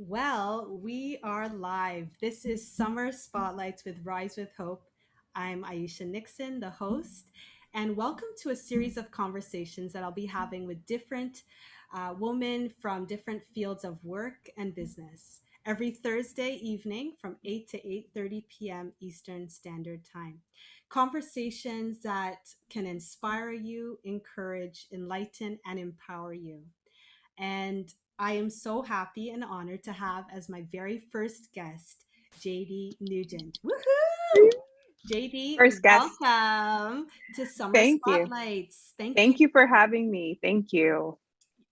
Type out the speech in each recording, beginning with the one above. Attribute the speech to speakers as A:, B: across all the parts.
A: Well, we are live. This is Summer Spotlights with Rise with Hope. I'm Aisha Nixon, the host, and welcome to a series of conversations that I'll be having with different women from different fields of work and business every Thursday evening from 8 to 8:30 p.m. Eastern Standard Time. Conversations that can inspire you, encourage, enlighten, and empower you. And I am so happy and honored to have as my very first guest, Jady Nugent. Woohoo! JD,
B: First guest.
A: welcome to Summer
B: Thank you.
A: Spotlights. Thank you.
B: Thank you for having me. Thank you.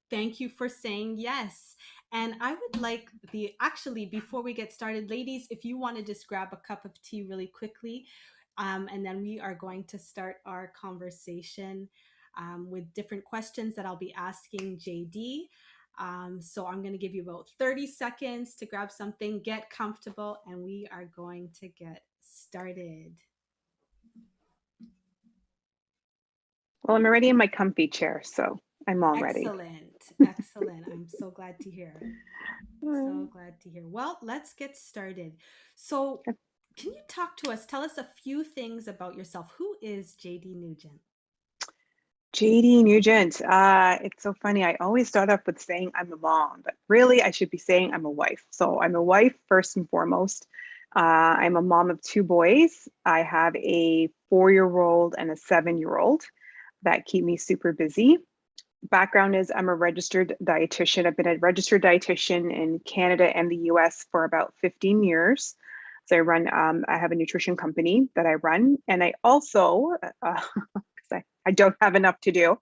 A: Thank you for saying yes. And I would like before we get started, ladies, if you want to just grab a cup of tea really quickly, and then we are going to start our conversation with different questions that I'll be asking JD. So I'm going to give you about 30 seconds to grab something, get comfortable, and we are going to get started.
B: Well, I'm already in my comfy chair, so I'm all ready.
A: Excellent. Excellent. I'm so glad to hear. So
B: Mm.
A: glad to hear. Well, let's get started. So, can you talk to us? Tell us a few things about yourself. Who is JD Nugent?
B: Jady Nugent. It's so funny. I always start off with saying I'm a mom, but really I should be saying I'm a wife. So I'm a wife first and foremost. I'm a mom of two boys. I have a 4-year-old and a 7-year-old that keep me super busy. Background is I'm a registered dietitian. I've been a registered dietitian in Canada and the US for about 15 years. So I have a nutrition company that I run. And I also, because I don't have enough to do,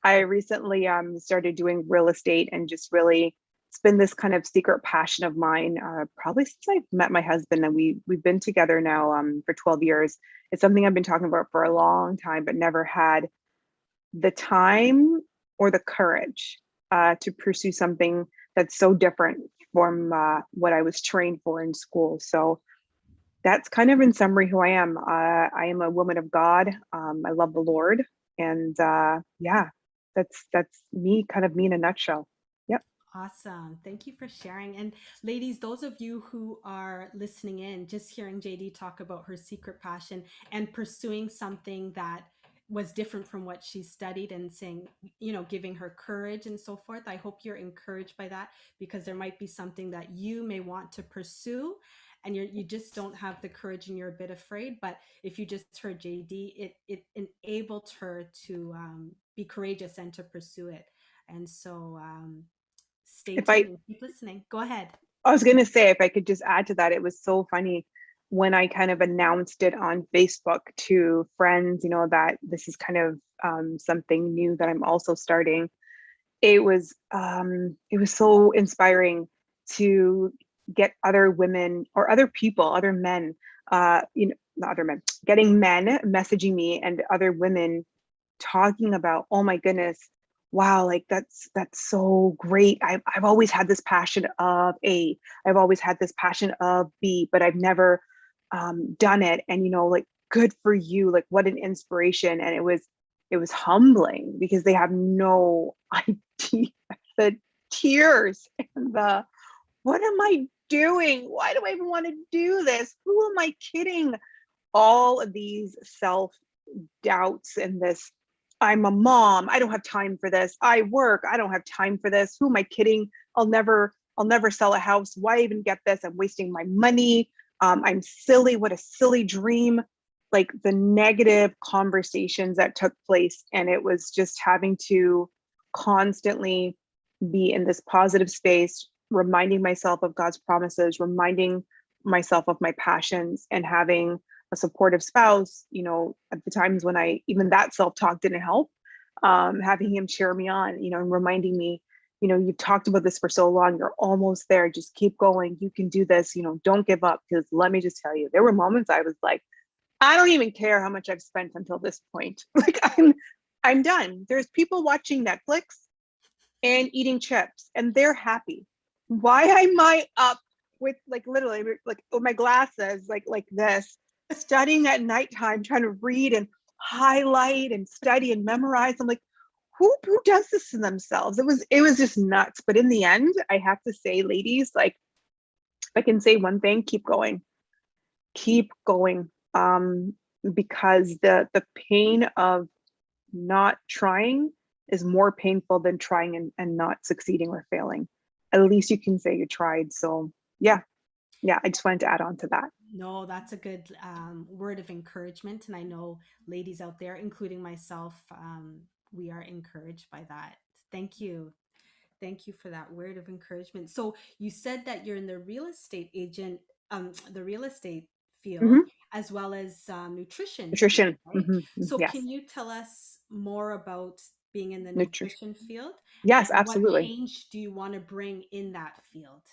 B: I recently started doing real estate and just really, it's been this kind of secret passion of mine, probably since I met my husband, and we've been together now for 12 years. It's something I've been talking about for a long time, but never had the time or the courage to pursue something that's so different from what I was trained for in school. So that's kind of in summary who I am. I am a woman of God. I love the Lord, and yeah, that's me, kind of me in a nutshell. Yep.
A: Awesome. Thank you for sharing. And ladies, those of you who are listening in, just hearing JD talk about her secret passion and pursuing something that was different from what she studied and saying, giving her courage and so forth. I hope you're encouraged by that because there might be something that you may want to pursue and you just don't have the courage and you're a bit afraid. But if you just heard JD, it enabled her to be courageous and to pursue it. And so, stay
B: If I
A: tuned and keep listening. Go ahead.
B: I was going to say, if I could just add to that, it was so funny when I kind of announced it on Facebook to friends, that this is kind of something new that I'm also starting. It was so inspiring to get other women or other people, other men, not other men, getting men messaging me and other women talking about, oh my goodness, wow, like that's so great. I've always had this passion of A. I've always had this passion of B, but I've never done it. And like, good for you. Like, what an inspiration. And it was humbling because they have no idea the tears and the what am I doing? Why do I even want to do this? Who am I kidding? All of these self doubts and this, I'm a mom, I don't have time for this. I work, I don't have time for this. Who am I kidding? I'll never sell a house. Why even get this? I'm wasting my money. I'm silly. What a silly dream. Like the negative conversations that took place. And it was just having to constantly be in this positive space, reminding myself of God's promises, reminding myself of my passions, and having a supportive spouse, at the times when even that self-talk didn't help, having him cheer me on, and reminding me, you've talked about this for so long, you're almost there, just keep going, you can do this, don't give up. Because let me just tell you, there were moments I was like, I don't even care how much I've spent until this point. Like I'm done. There's people watching Netflix and eating chips and they're happy. Why am I up with, like, literally, like, with my glasses like this, studying at nighttime, trying to read and highlight and study and memorize? I'm like, who does this to themselves? It was just nuts. But in the end, I have to say, ladies, like, I can say one thing, keep going. Keep going. Because the pain of not trying is more painful than trying and not succeeding or failing. At least you can say you tried. So yeah, yeah, I just wanted to add on to that.
A: No, that's a good word of encouragement. And I know ladies out there, including myself, we are encouraged by that. Thank you. Thank you for that word of encouragement. So you said that you're in the real estate agent, the real estate field,
B: Hmm.
A: as well as nutrition field,
B: Nutrition.
A: right? So
B: Yes.
A: can you tell us more about being in the
B: Nutrition.
A: nutrition field,
B: Yes,
A: and what
B: absolutely.
A: change do you want to bring in that field?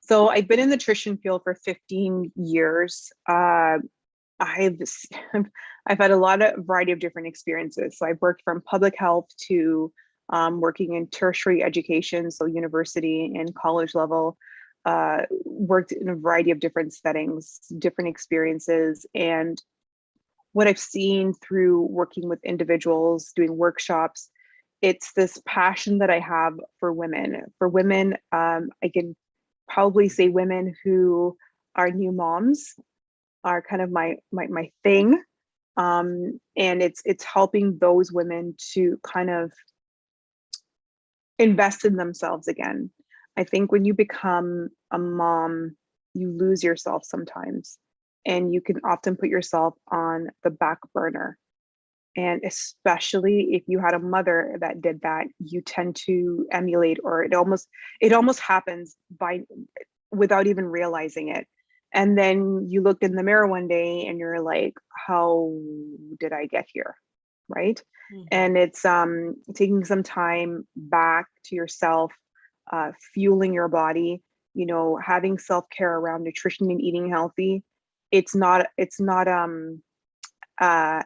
B: So I've been in the nutrition field for 15 years. I've I've had a lot of variety of different experiences. So I've worked from public health to working in tertiary education, so university and college level. Worked in a variety of different settings, different experiences, and what I've seen through working with individuals, doing workshops, it's this passion that I have for women. For women, I can probably say women who are new moms are kind of my thing. And it's helping those women to kind of invest in themselves again. I think when you become a mom, you lose yourself sometimes, and you can often put yourself on the back burner. And especially if you had a mother that did that, you tend to emulate, or it almost happens by without even realizing it. And then you look in the mirror one day and you're like, how did I get here? Right.
A: Hmm.
B: And it's taking some time back to yourself, fueling your body, having self-care around nutrition and eating healthy. It's not uh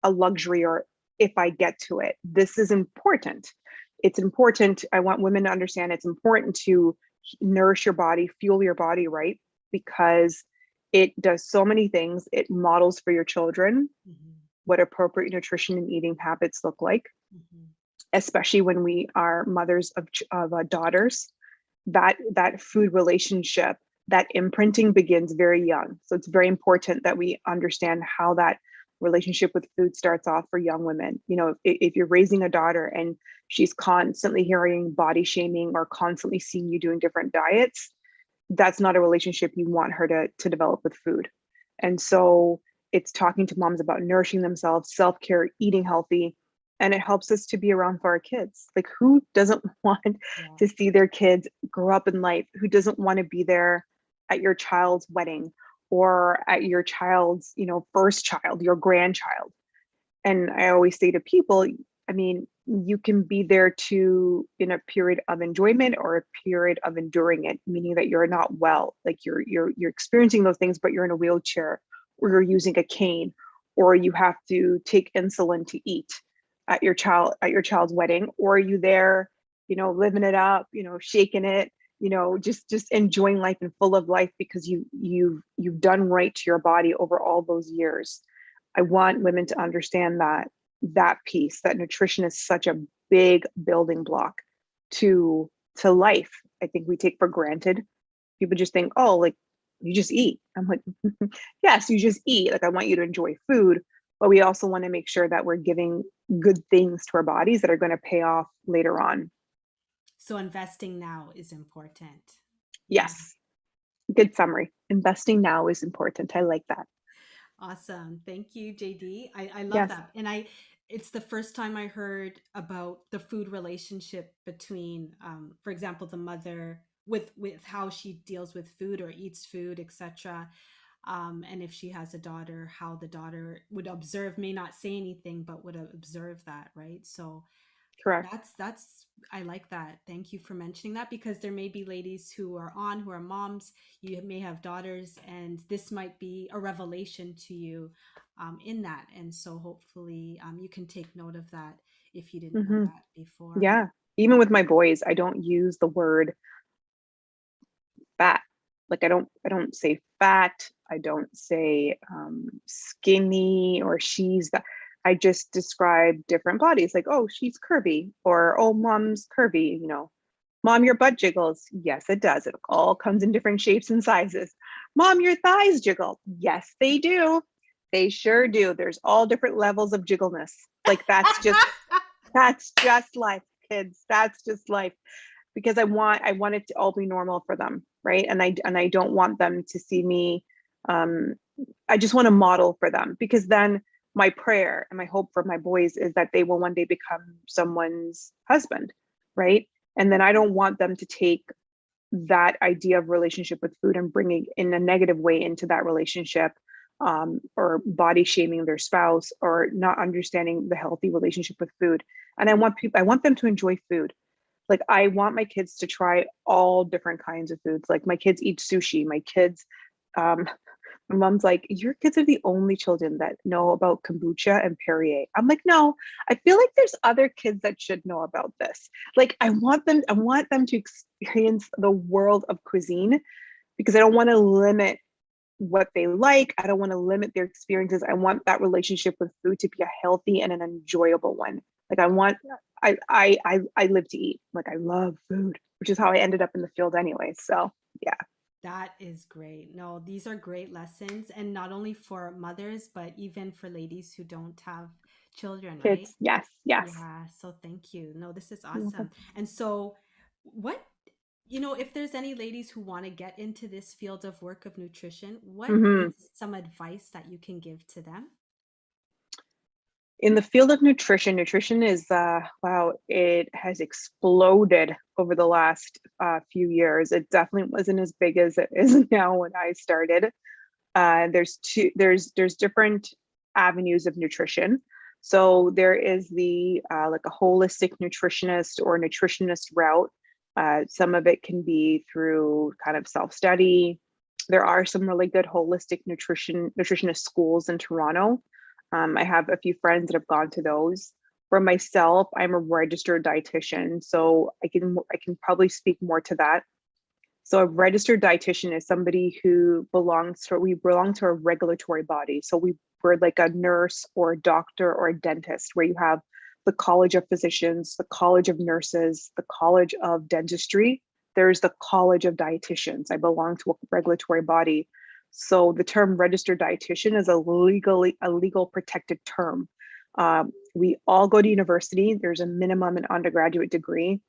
B: a luxury, or if I get to it. This is important. It's important. I want women to understand it's important to nourish your body, fuel your body, right? Because it does so many things. It models for your children
A: Hmm.
B: what appropriate nutrition and eating habits look like,
A: Hmm.
B: especially when we are mothers of daughters. That food relationship, that imprinting begins very young. So it's very important that we understand how that relationship with food starts off for young women. If you're raising a daughter and she's constantly hearing body shaming or constantly seeing you doing different diets, that's not a relationship you want her to develop with food. And so it's talking to moms about nourishing themselves, self-care, eating healthy, and it helps us to be around for our kids. Like, who doesn't want
A: Yeah.
B: to see their kids grow up in life? Who doesn't want to be there at your child's wedding or at your child's, first child, your grandchild? And I always say to people, I mean, you can be there to in a period of enjoyment or a period of enduring it, meaning that you're not well, like you're experiencing those things, but you're in a wheelchair, or you're using a cane, or you have to take insulin to eat at your child's wedding, or are you there, living it up, shaking it, just enjoying life and full of life because you've done right to your body over all those years. I want women to understand that piece, that nutrition is such a big building block to life. I think we take for granted. People just think, oh, like, you just eat. I'm like, yes, you just eat. Like, I want you to enjoy food, but we also want to make sure that we're giving good things to our bodies that are going to pay off later on.
A: So investing now is important. Yeah.
B: Yes, good summary. Investing now is important. I like that.
A: Awesome. Thank you, JD. I love
B: Yes,
A: that. And it's the first time I heard about the food relationship between, for example, the mother with how she deals with food or eats food, etc. And if she has a daughter, how the daughter would observe, may not say anything, but would observe that, right? So
B: correct.
A: that's I like that. Thank you for mentioning that, because there may be ladies who are on, who are moms, you may have daughters, and this might be a revelation to you in that. And so hopefully you can take note of that if you didn't know
B: Hmm.
A: that before.
B: Yeah. Even with my boys, I don't use the word fat. Like, I don't say fat. I don't say skinny or she's that. I just describe different bodies, like, oh, she's curvy, or oh, mom's curvy. Mom, your butt jiggles. Yes, it does. It all comes in different shapes and sizes. Mom, your thighs jiggle. Yes, they do. They sure do. There's all different levels of jiggleness. Like that's just life, kids. That's just life. Because I want it to all be normal for them, right? And I don't want them to see me. Um, I just want to model for them, because then my prayer and my hope for my boys is that they will one day become someone's husband, right? And then I don't want them to take that idea of relationship with food and bringing in a negative way into that relationship, or body shaming their spouse, or not understanding the healthy relationship with food. And I want them to enjoy food. Like, I want my kids to try all different kinds of foods. Like, my kids eat sushi. My kids, um, my mom's like, your kids are the only children that know about kombucha and Perrier. I'm like, no, I feel like there's other kids that should know about this. Like, I want them to experience the world of cuisine, because I don't want to limit what they like. I don't want to limit their experiences. I want that relationship with food to be a healthy and an enjoyable one. Like, I live to eat. Like, I love food, which is how I ended up in the field anyway. So yeah,
A: That is great. No, these are great lessons, and not only for mothers, but even for ladies who don't have children, right?
B: kids, yes, yes.
A: Yeah, so thank you. No, this is awesome. And so, what, if there's any ladies who want to get into this field of work of nutrition, what
B: Mhm.
A: is some advice that you can give to them?
B: In the field of nutrition, nutrition is wow, it has exploded over the last few years. It definitely wasn't as big as it is now when I started. There's different avenues of nutrition. So there is the like a holistic nutritionist or nutritionist route. Some of it can be through kind of self-study. There are some really good holistic nutritionist schools in Toronto. I have a few friends that have gone to those. For myself, I'm a registered dietitian, so I can probably speak more to that. So a registered dietitian is somebody who we belong to a regulatory body. So we're like a nurse or a doctor or a dentist, where you have the College of Physicians, the College of Nurses, the College of Dentistry. There's the College of Dietitians. I belong to a regulatory body. So the term registered dietitian is a legal protected term. We all go to university. There's a minimum and undergraduate degree.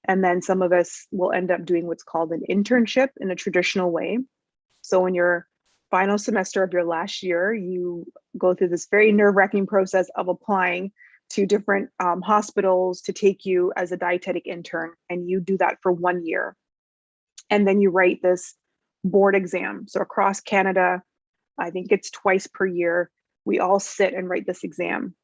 B: And then some of us will end up doing what's called an internship in a traditional way. So in your final semester of your last year, you go through this very nerve-wracking process of applying to different hospitals to take you as a dietetic intern. And you do that for 1 year. And then you write this board exam. So across Canada, I think it's twice per year, we all sit and write this exam.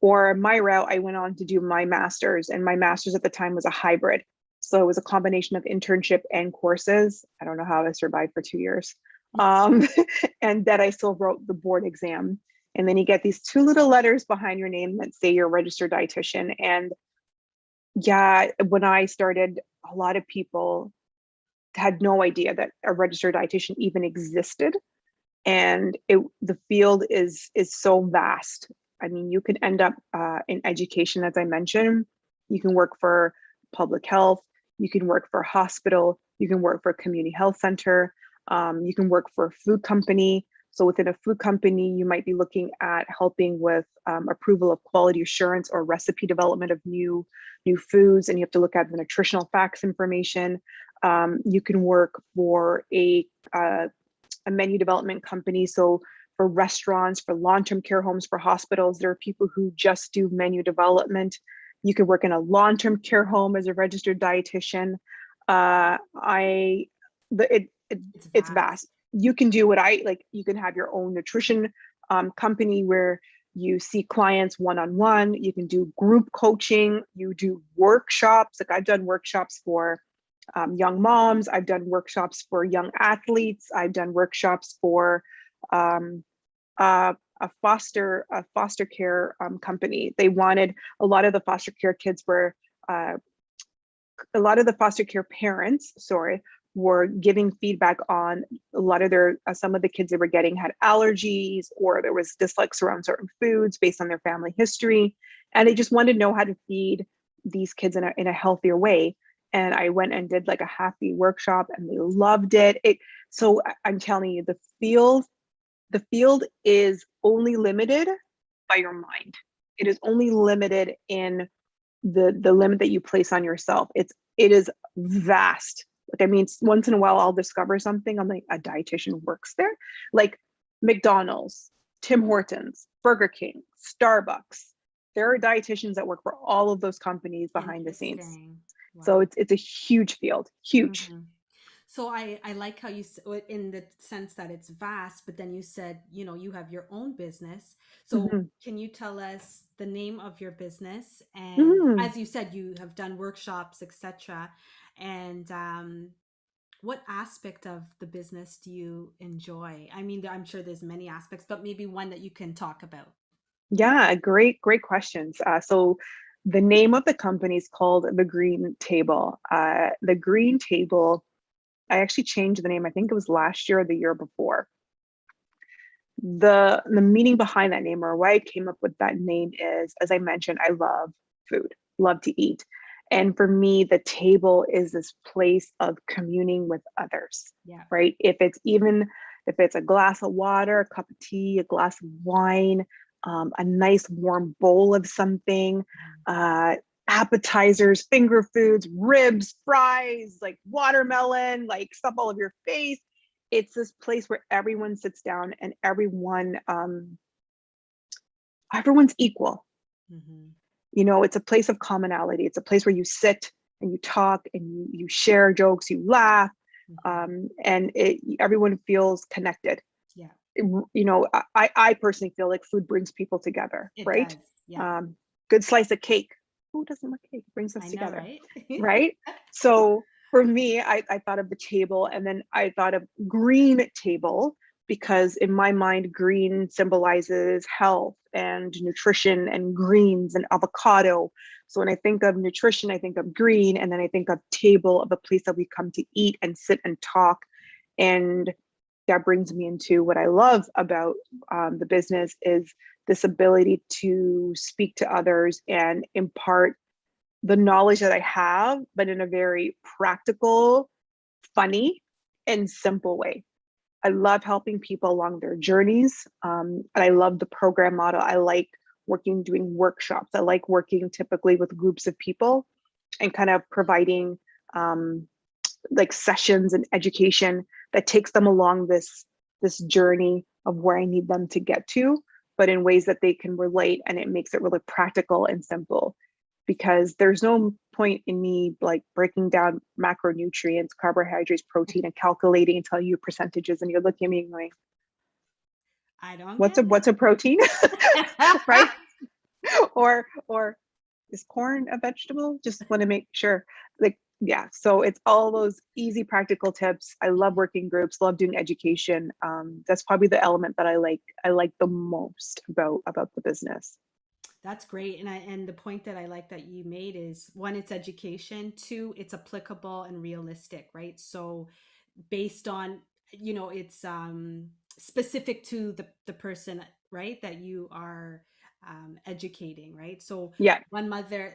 B: Or my route, I went on to do my master's, and my master's at the time was a hybrid. So it was a combination of internship and courses. I don't know how I survived for 2 years. Um, and that I still wrote the board exam. And then you get these two little letters behind your name that say you're a registered dietitian. And yeah, when I started, a lot of people had no idea that a registered dietitian even existed. And the field is so vast. I mean, you can end up in education, as I mentioned. You can work for public health. You can work for a hospital. You can work for a community health center. You can work for a food company. So within a food company, you might be looking at helping with approval of quality assurance or recipe development of new foods, and you have to look at the nutritional facts information. You can work for a menu development company. So for restaurants, for long-term care homes, for hospitals, there are people who just do menu development. You could work in a long-term care home as a registered dietitian. I the it
A: It's
B: it's
A: vast.
B: vast. You can do what I like. You can have your own nutrition company where you see clients one-on-one. You can do group coaching. You do workshops. Like, I've done workshops for young moms. I've done workshops for young athletes. I've done workshops for um, a foster care company. They wanted a lot of the foster care kids were uh, a lot of the foster care parents, sorry, were giving feedback on a lot of their some of the kids they were getting had allergies, or there was dislikes around certain foods based on their family history, and they just wanted to know how to feed these kids in a healthier way. and I went and did like a half day workshop and they loved it. So I'm telling you, the field is only limited by your mind. It is only limited in the limit that you place on yourself. It is vast. Like, I mean, once in a while I'll discover something. I'm like, a dietitian works there. Like McDonald's, Tim Hortons, Burger King, Starbucks. There are dietitians that work for all of those companies behind the scenes.
A: Interesting.
B: So
A: Wow.
B: it's a huge field, huge.
A: Hmm. So I like how in the sense that it's vast, but then you said, you have your own business. So
B: Mhm.
A: can you tell us the name of your business? And
B: Mhm.
A: as you said, you have done workshops, etc. And what aspect of the business do you enjoy? I mean, I'm sure there's many aspects, but maybe one that you can talk about.
B: Yeah, great questions. So the name of the company is called The Green Table. The Green Table, I actually changed the name. I think it was last year or the year before. The meaning behind that name, or why I came up with that name, is, as I mentioned, I love food, love to eat. And for me, the table is this place of communing with others,
A: Yeah.
B: right? If it's a glass of water, a cup of tea, a glass of wine, a nice warm bowl of something, uh, appetizers, finger foods, ribs, fries, like watermelon, like stuff all over your face. It's this place where everyone sits down and everyone's equal.
A: Mm-hmm.
B: It's a place of commonality. It's a place where you sit and you talk and you share jokes, you laugh,
A: Mm-hmm.
B: and everyone feels connected.
A: Yeah,
B: I personally feel like food brings people together,
A: it
B: right?
A: does. Yeah,
B: um, Good slice of cake, who doesn't like cake? It brings us
A: I know,
B: together,
A: right?
B: right? So for me, I thought of the table, and then I thought of green table, because in my mind, green symbolizes health and nutrition and greens and avocado. So when I think of nutrition, I think of green, and then I think of table, of a place that we come to eat and sit and talk. And that brings me into what I love about the business, is this ability to speak to others and impart the knowledge that I have, but in a very practical, funny, and simple way. I love helping people along their journeys. And I love the program model. I like doing workshops. I like working typically with groups of people and kind of providing um, like sessions and education that takes them along this journey of where I need them to get to, but in ways that they can relate, and it makes it really practical and simple. Because there's no point in me like breaking down macronutrients, carbohydrates, protein, and calculating and telling you percentages, and you're looking at me going,
A: I don't
B: what's
A: get
B: a what's a protein?
A: it.
B: Right? Or is corn a vegetable? Just want to make sure. Like, yeah. So it's all those easy, practical tips. I love working groups, love doing education. That's probably the element that I like the most about the business.
A: That's great. And the point that I like that you made is, one, it's education, two, it's applicable and realistic, right? So based on, it's specific to the person, right, that you are educating, right? So
B: Yeah,
A: one mother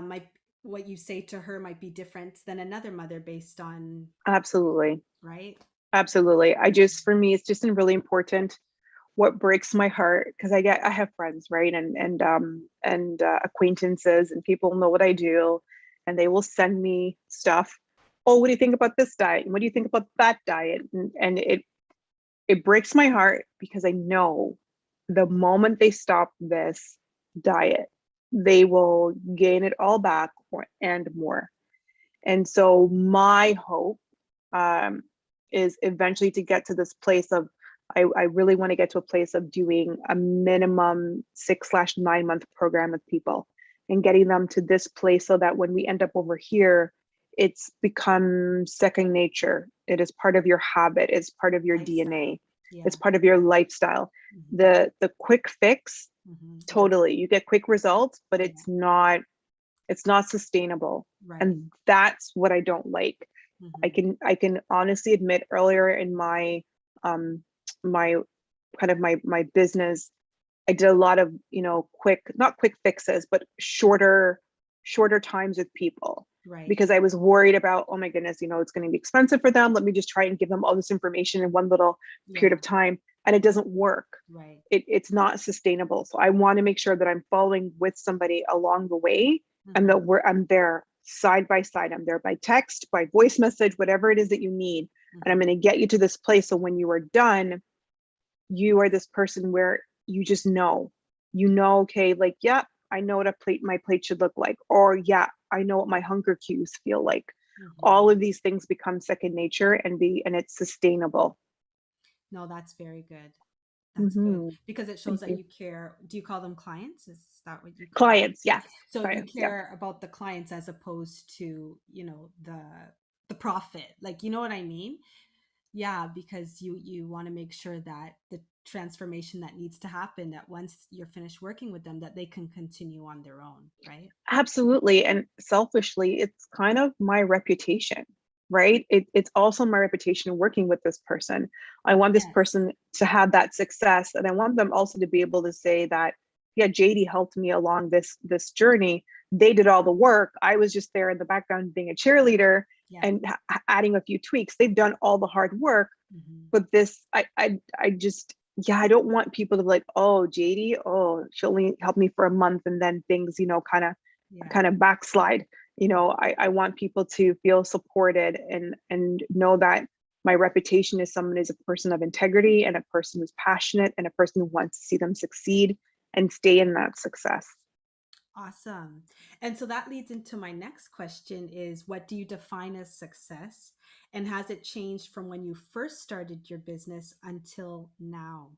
A: might, what you say to her might be different than another mother based on,
B: absolutely.
A: right?
B: Absolutely. For me, it's just really important. What breaks my heart, because I have friends, right, and acquaintances, and people know what I do, and they will send me stuff. Oh, what do you think about this diet? And what do you think about that diet? And it breaks my heart, because I know the moment they stop this diet, they will gain it all back, and more. And so my hope, um, is eventually to get to this place of, I really want to get to a place of doing a minimum 6/9 month program with people, and getting them to this place so that when we end up over here, it's become second nature. It is part of your habit. It's part of your
A: Lifestyle.
B: DNA. It's
A: Yeah.
B: part of your lifestyle.
A: Hmm.
B: The quick fix,
A: Hmm. Yeah.
B: totally. You get quick results, but
A: Yeah.
B: it's not sustainable.
A: Right.
B: And that's what I don't like. I
A: Hmm.
B: can I can honestly admit, earlier in um my my business, I did a lot of, quick, not quick fixes, but shorter times with people.
A: Right.
B: because I was worried about, oh my goodness, it's going to be expensive for them. Let me just try and give them all this information in one little period
A: Yeah.
B: of time. And it doesn't work.
A: Right.
B: It's not sustainable. So I want to make sure that I'm following with somebody along the way, and
A: Mm-hmm.
B: that I'm there side by side. I'm there by text, by voice message, whatever it is that you need. And I'm
A: Mm-hmm.
B: going to get you to this place. So when you are done, you are this person where you just know, okay, like, yeah, I know what my plate should look like, or yeah, I know what my hunger cues feel like.
A: Mm-hmm.
B: All of these things become second nature, and it's sustainable.
A: No, that's very good. That's good
B: Hmm.
A: because it shows
B: Thank
A: that
B: you.
A: you care. Do you call them clients? Is that what you call them?
B: Clients, yes.
A: So you
B: Clients, yeah.
A: care about the clients as opposed to, the profit. Like, you know what I mean? Yeah, because you want to make sure that the transformation that needs to happen, that once you're finished working with them, that they can continue on their own, right?
B: Absolutely. And selfishly, it's kind of my reputation, right? It's also my reputation working with this person. I want this
A: Yes.
B: person to have that success. And I want them also to be able to say that, yeah, JD helped me along this journey. They did all the work. I was just there in the background being a cheerleader
A: Yeah.
B: and adding a few tweaks. They've done all the hard work.
A: Hmm.
B: But this, I just, yeah, I don't want people to be like, oh, JD, oh, she only helped me for a month, and then things,
A: Yeah.
B: kind of backslide.
A: Yeah.
B: I want people to feel supported, and know that my reputation is someone is a person of integrity, and a person who's passionate, and a person who wants to see them succeed and stay in that success.
A: Awesome. And so that leads into my next question is what do you define as success? And has it changed from when you first started your business until now?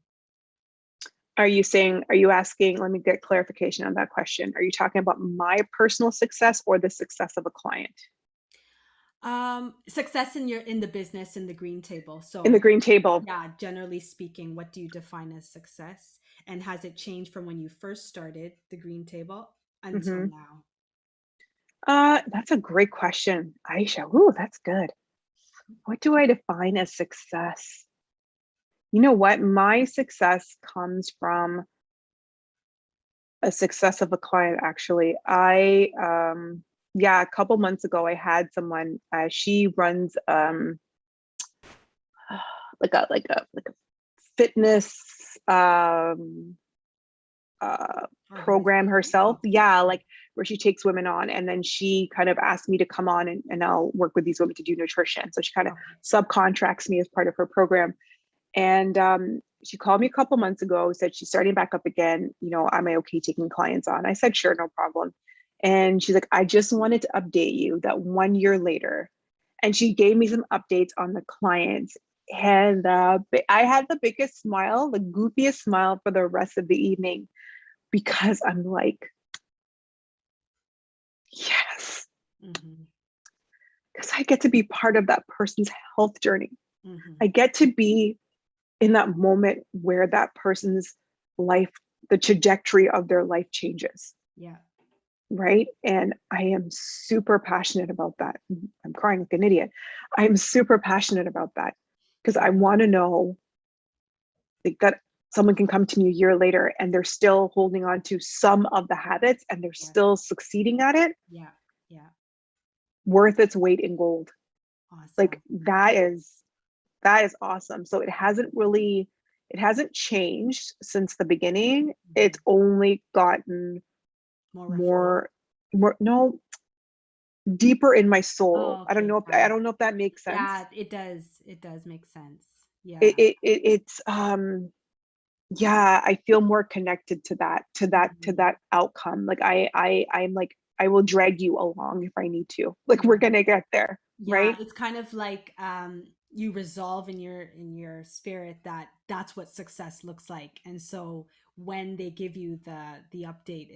B: Are you asking, let me get clarification on that question. Are you talking about my personal success or the success of a client?
A: Success in the business in the green table.
B: In the
A: So
B: green table.
A: yeah, generally speaking, what do you define as success? And has it changed from when you first started the green table until
B: Hmm.
A: now?
B: That's a great question, Aisha. Ooh, that's good. What do I define as success? You know what? My success comes from a success of a client, actually. Yeah, a couple months ago, I had someone, she runs, like a fitness, program
A: Organization?
B: herself.
A: Oh,
B: Yeah,
A: okay.
B: like where she takes women on. And then she kind of asked me to come on, and I'll work with these women to do nutrition. So she kind of
A: Okay.
B: subcontracts me as part of her program. And she called me a couple months ago, said she's starting back up again. Am I okay taking clients on? I said, sure, no problem. And she's like, I just wanted to update you that 1 year later. And she gave me some updates on the clients. And I had the biggest smile, the goofiest smile for the rest of the evening, because I'm like, yes,
A: Mm-hmm.
B: because I get to be part of that person's health journey.
A: Mm-hmm.
B: I get to be in that moment where that person's life, the trajectory of their life changes.
A: Yeah.
B: Right. And I am super passionate about that. I'm crying like an idiot. I'm super passionate about that because I
A: Yeah.
B: want to know, like, that someone can come to me a year later and they're still holding on to some of the habits, and they're
A: Yeah.
B: still succeeding at it,
A: Yeah. Yeah.
B: worth its weight in gold. Like,
A: Awesome.
B: that is awesome. So it hasn't changed since the beginning.
A: Hmm.
B: It's only gotten
A: More refined.
B: more, no, deeper in my soul.
A: Oh,
B: I don't
A: okay,
B: know if
A: got
B: I
A: it.
B: don't know if that makes sense.
A: Yeah, it does. It does make sense.
B: It,
A: Yeah.
B: it, it it's yeah, I feel more connected to
A: Hmm.
B: that outcome. Like, I'm like, I will drag you along if I need to. Like, we're
A: Yeah.
B: gonna get there,
A: Yeah,
B: right?
A: it's kind of like you resolve in your spirit that that's what success looks like. And so when they give you the update,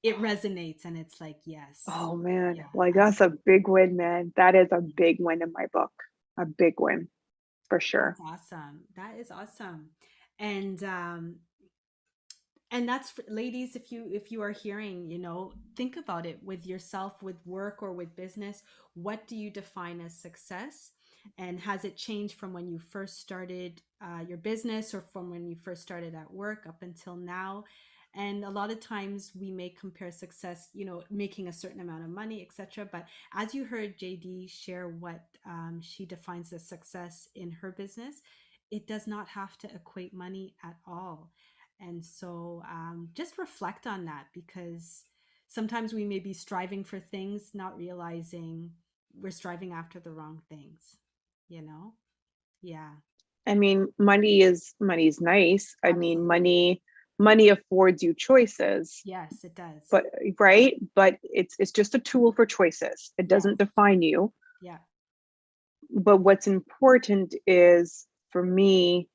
A: it resonates and it's like, yes.
B: Oh man,
A: Yeah,
B: like, that's a
A: absolutely.
B: big win, man. That is a
A: Mhm.
B: big win in my book. A big win for sure.
A: That's awesome. That is awesome. And and that's for, ladies, if you are hearing, think about it with yourself, with work or with business. What do you define as success, and has it changed from when you first started your business or from when you first started at work up until now? And a lot of times we may compare success, making a certain amount of money, etc. But as you heard JD share what she defines as success in her business, it does not have to equate money at all. And so just reflect on that, because sometimes we may be striving for things, not realizing we're striving after the wrong things, you know? Yeah,
B: I mean, money's nice. I mean,
A: absolutely.
B: money affords you choices,
A: Yes, it does.
B: but right, but it's just a tool for choices. It
A: Yes.
B: doesn't define you.
A: Yeah.
B: But what's important is for me,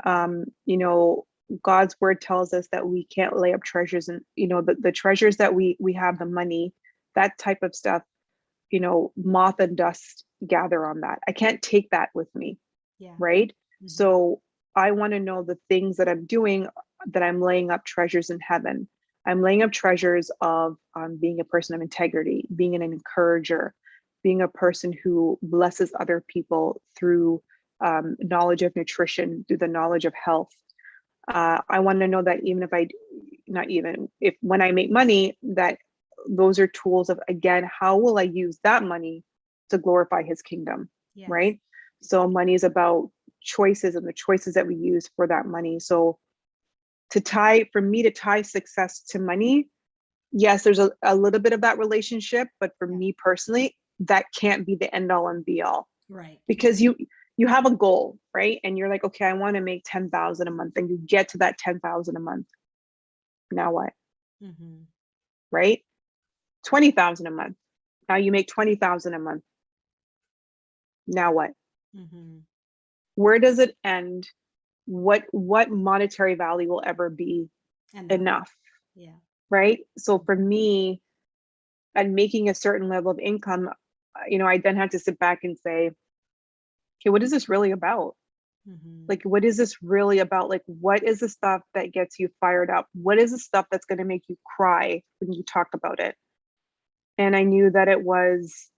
B: you know, God's word tells us that we can't lay up treasures, and the treasures that we have, the money, that type of stuff, moth and dust gather on that. I can't take that with me,
A: Yeah.
B: right?
A: Hmm.
B: So I want to know the things that I'm doing, that I'm laying up treasures in heaven. I'm laying up treasures of being a person of integrity, being an encourager, being a person who blesses other people through knowledge of nutrition, through the knowledge of health. I want to know that even if I, not even if when I make money, that those are tools of, again, how will I use that money to glorify his kingdom,
A: Yes.
B: right? So money is about choices and the choices that we use for that money. So for me to tie success to money, yes, there's a little bit of that relationship, but for
A: Yeah.
B: me personally, that can't be the end all and be all,
A: Right.
B: because you have a goal, right? And you're like, okay, I want to make 10,000 a month, and you get to that 10,000 a month. Now what?
A: Hmm.
B: Right? 20,000 a month. Now you make 20,000 a month. Now what?
A: Hmm.
B: Where does it end? What monetary value will ever be
A: Enough.
B: enough,
A: Yeah.
B: right? So for me, and making a certain level of income, I then had to sit back and say, okay, what is this really about?
A: Hmm.
B: Like, what is this really about? Like, what is the stuff that gets you fired up? What is the stuff that's going to make you cry when you talk about it? And I knew that it was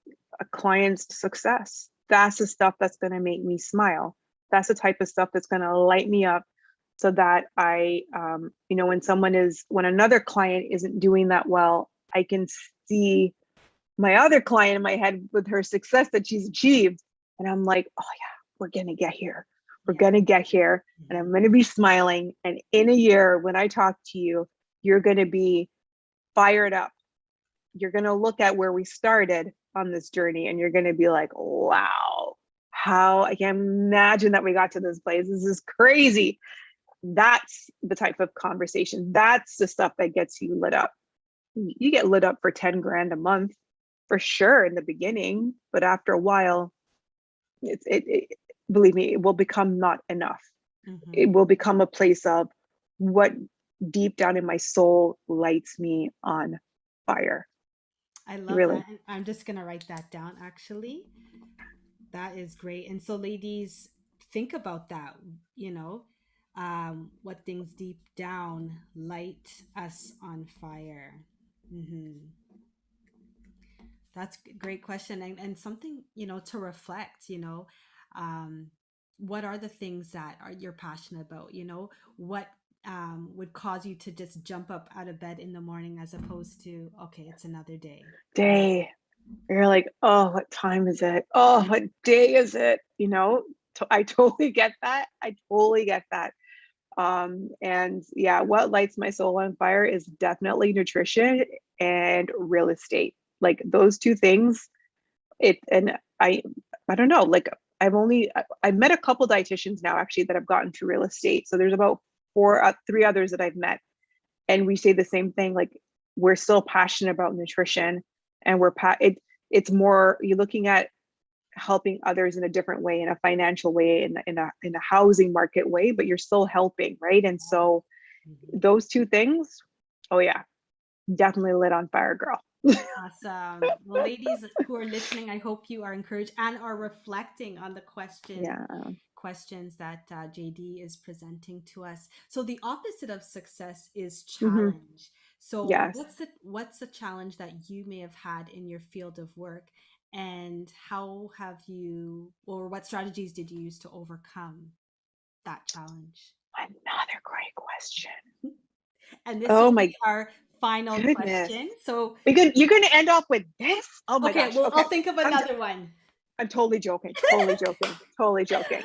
B: a client's success. That's the stuff that's going to make me smile. That's the type of stuff that's going to light me up, so that when another client isn't doing that well, I can see my other client in my head with her success that she's achieved. And I'm like, oh yeah, we're going to get here. We're
A: Yeah.
B: going to get here. And I'm
A: Hmm.
B: going to be smiling. And in a year, when I talk to you, you're going to be fired up. You're going to look at where we started on this journey, and you're going to be like, wow, how I can imagine that we got to this place. This is crazy. That's the type of conversation. That's the stuff that gets you lit up. You get lit up for 10 grand a month for sure in the beginning, but after a while, it believe me, it will become not enough. It
A: Hmm.
B: will become a place of what deep down in my soul lights me on fire.
A: I love that.
B: Really.
A: And I'm just going to write that down actually. That is great. And so, ladies, think about that, you know, what things deep down light us on fire. Hmm. That's a great question, and something, to reflect, um, what are the things that you're passionate about? What would cause you to just jump up out of bed in the morning as opposed to, okay, it's another day.
B: Day. You're like, oh, what time is it? Oh, what day is it? I totally get that. I totally get that. And yeah, what lights my soul on fire is definitely nutrition and real estate. Like those two things, and I don't know, like I've met a couple dietitians now actually that have gotten to real estate. So there's about three others that I've met, and we say the same thing. Like, we're still passionate about nutrition, and it's more, you're looking at helping others in a different way, in a financial way, in a housing market way, but you're still helping, right? And so
A: Mhm.
B: those two things, oh yeah, definitely lit on fire, girl.
A: Awesome. Well, ladies who are listening, I hope you are encouraged and are reflecting on the
B: Yeah.
A: questions that JD is presenting to us. So the opposite of success is
B: Hmm.
A: challenge. So
B: Yes.
A: what's the challenge that you may have had in your field of work, and how have you, or what strategies did you use to overcome that challenge?
B: Another great question.
A: And this
B: Oh
A: will be
B: my
A: our final
B: goodness.
A: question. So,
B: You're gonna end off with this? Oh my
A: okay,
B: gosh.
A: well,
B: Okay.
A: I'll think of
B: I'm
A: another one.
B: I'm totally joking. Totally joking. Totally joking.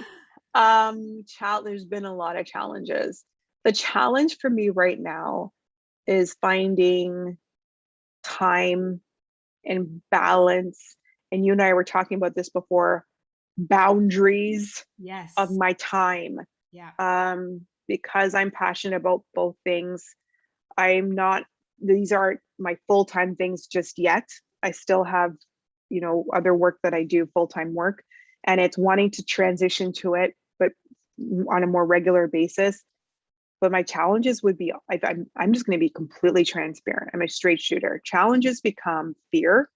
B: There's been a lot of challenges. The challenge for me right now is finding time and balance. And you and I were talking about this before, boundaries of
A: Yes.
B: my time.
A: Yeah.
B: Because I'm passionate about both things. I'm not, these aren't my full-time things just yet. I still have, other work that I do, full-time work, and it's wanting to transition to it, but on a more regular basis. But my challenges would be, I'm just going to be completely transparent. I'm a straight shooter. Challenges become fear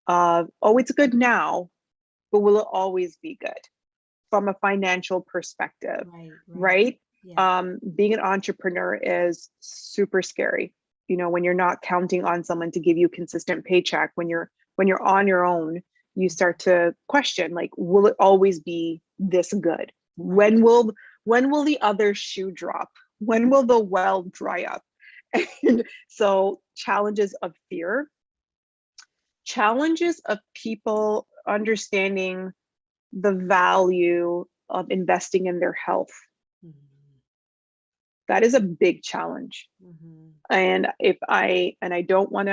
B: of, oh, it's good now, but will it always be good from a financial perspective,
A: Right. Right.
B: right?
A: Yeah.
B: Being an entrepreneur is super scary. When you're not counting on someone to give you consistent paycheck, when you're on your own, you start to question, like, will it always be this good?
A: Right.
B: When will the other shoe drop? When will the well dry up? And so challenges of fear, challenges of people understanding the value of investing in their health.
A: Mhm.
B: That is a big challenge.
A: Mhm.
B: And I don't want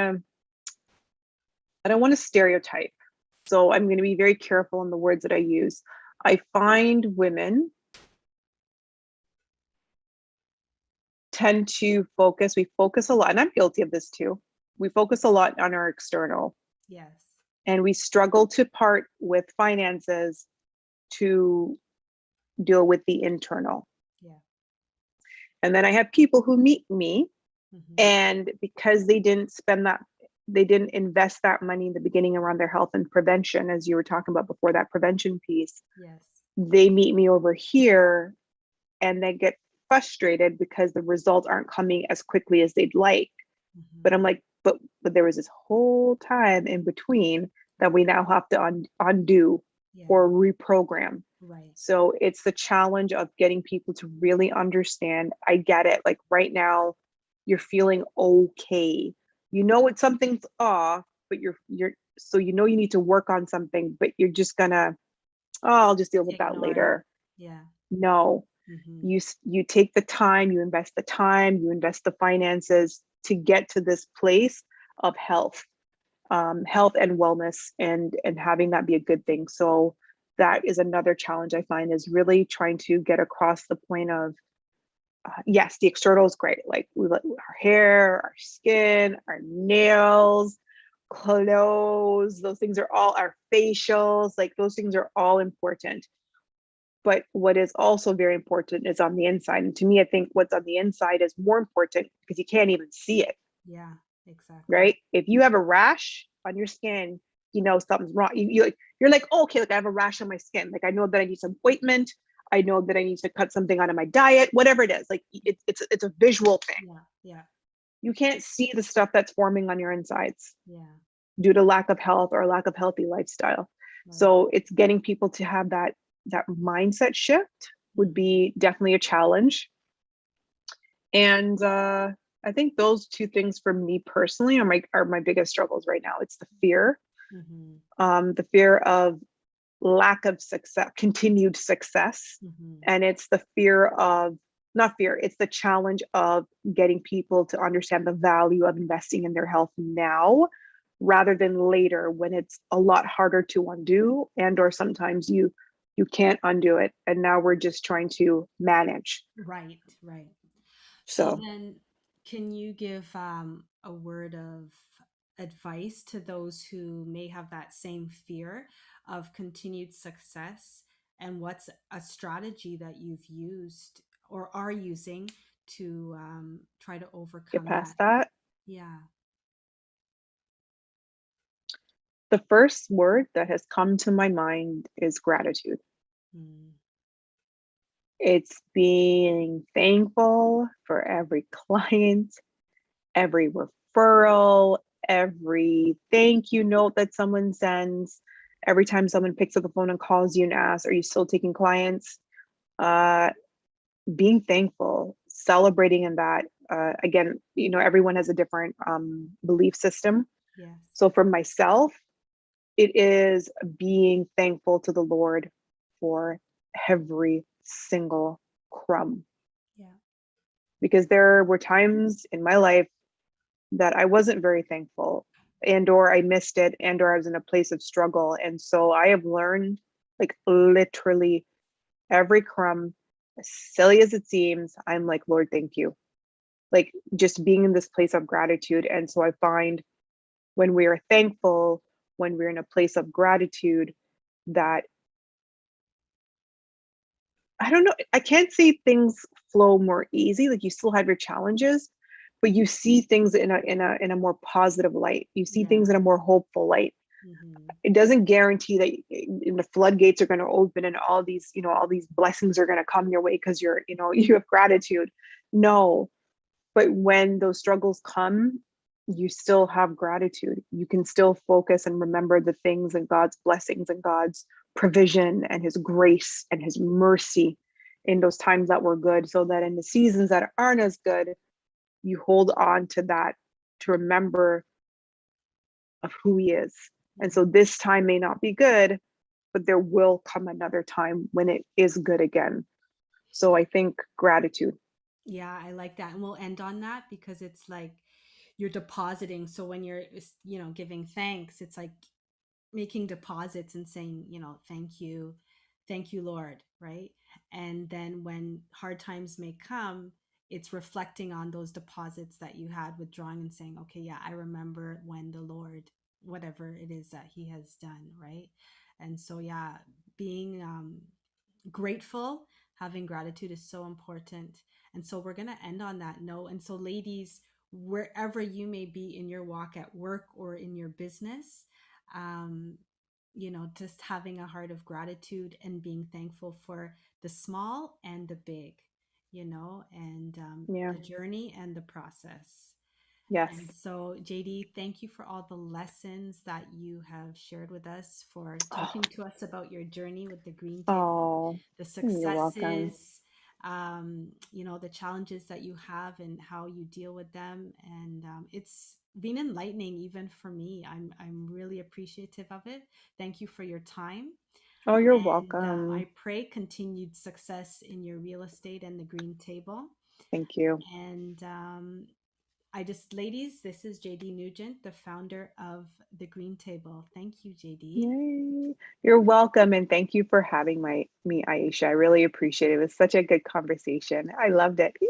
B: to stereotype. So I'm going to be very careful in the words that I use. I find women tend to we focus a lot, and I'm guilty of this too. We focus a lot on our external,
A: Yes.
B: and we struggle to part with finances to deal with the internal.
A: Yeah.
B: And then I have people who meet me,
A: Mhm.
B: and because they didn't invest that money in the beginning around their health and prevention, as you were talking about before, that prevention piece,
A: Yes.
B: they meet me over here and they get frustrated because the results aren't coming as quickly as they'd like. But
A: Mhm.
B: I'm like, but there was this whole time in between that we now have to undo
A: Yeah.
B: or reprogram.
A: Right.
B: So it's the challenge of getting people to really understand. I get it. Like right now, you're feeling okay. It's something's off, but you're so you need to work on something, but you're just gonna, oh, I'll just deal with that
A: Ignore it.
B: later.
A: Yeah.
B: No,
A: Mhm.
B: you take the time, you invest the finances to get to this place of health and wellness, and having that be a good thing. So that is another challenge I find, is really trying to get across the point of, yes, the external is great. Like we let our hair, our skin, our nails, clothes, those things are all our facials, like those things are all important. But what is also very important is on the inside. And to me, I think what's on the inside is more important because you can't even see it,
A: Yeah. Exactly.
B: right? If you have a rash on your skin, something's wrong. You're like, oh, okay, like I have a rash on my skin. Like I know that I need some ointment. I know that I need to cut something out of my diet, whatever it is. Like it's a visual thing.
A: Yeah. Yeah.
B: You can't see the stuff that's forming on your insides
A: Yeah.
B: due to lack of health or lack of healthy lifestyle.
A: Right.
B: So it's getting people to have that mindset shift would
A: Mhm.
B: be definitely a challenge. And I think those two things for me personally are my biggest struggles right now. It's
A: Mhm.
B: the fear of lack of success, continued success,
A: Mhm.
B: and it's the fear of, not fear, it's the challenge of getting people to understand the value of investing in their health now rather than later, when it's a lot harder to undo, and or sometimes you can't undo it, and now we're just trying to manage.
A: Right. Right. So
B: So
A: then, can you give a word of advice to those who may have that same fear of continued success? And what's a strategy that you've used or are using to try to
B: get
A: overcome that?
B: past that.
A: Yeah.
B: The first word that has come to my mind is gratitude.
A: Mm.
B: It's being thankful for every client, every referral, every thank you note that someone sends, every time someone picks up the phone and calls you and asks, are you still taking clients? Uh, Being thankful. celebrating in that. Again, everyone has a different belief system.
A: Yes.
B: So for myself, it is being thankful to the Lord for every single crumb,
A: Yeah.
B: because there were times in my life that I wasn't very thankful, and or I missed it, and or I was in a place of struggle. And so I have learned, like, literally every crumb, as silly as it seems, I'm like, Lord, thank you. Like, just being in this place of gratitude. And so I find when we are thankful, when we're in a place of gratitude, that, I don't know, I can't say things flow more easy. Like, you still have your challenges, but you see things in a more positive light. You see things
A: Yeah.
B: in a more hopeful light.
A: Hmm.
B: It doesn't guarantee that the floodgates are going to open and all these blessings are going to come your way because you have gratitude. No, but when those struggles come, you still have gratitude. You can still focus and remember the things and God's blessings and God's provision and his grace and his mercy in those times that were good, so that in the seasons that aren't as good, you hold on to that, to remember of who he is. And so this time may not be good, but there will come another time when it is good again. So I think gratitude.
A: Yeah, I like that. And we'll end on that because it's like you're depositing. So when you're, giving thanks, it's like making deposits and saying, thank you, Lord, right? And then when hard times may come, it's reflecting on those deposits that you had, withdrawing and saying, okay, yeah, I remember when the Lord, whatever it is that he has done, right? And so, yeah, being grateful, having gratitude is so important. And so we're going to end on that note. And so, ladies, wherever you may be in your walk at work or in your business, um, just having a heart of gratitude and being thankful for the small and the big, and
B: Yeah.
A: the journey and the process.
B: Yes.
A: And so, JD, thank you for all the lessons that you have shared with us, for
B: Oh,
A: talking to us about your journey with the Green Table,
B: oh,
A: the
B: you're welcome.
A: successes, the challenges that you have and how you deal with them. And it's been enlightening even for me. I'm really appreciative of it. Thank you for your time.
B: Oh, you're
A: And
B: welcome.
A: I pray continued success in your real estate and the Green Table.
B: Thank you.
A: And ladies, this is JD Nugent, the founder of the Green Table. Thank you, JD.
B: Yay. You're welcome. And thank you for having me, Aisha. I really appreciate it. It was such a good conversation. I loved it. Yay.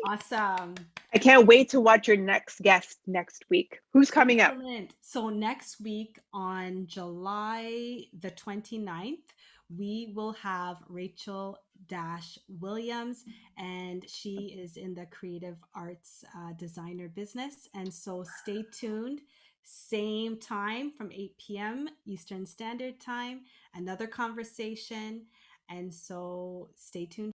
A: Awesome.
B: I can't wait to watch your next guest next week. Who's coming up?
A: Excellent. So next week on July the 29th, we will have Rachel Dash Williams, and she is in the creative arts designer business. And so stay tuned. Same time from 8 p.m. Eastern Standard Time, another conversation. And so stay tuned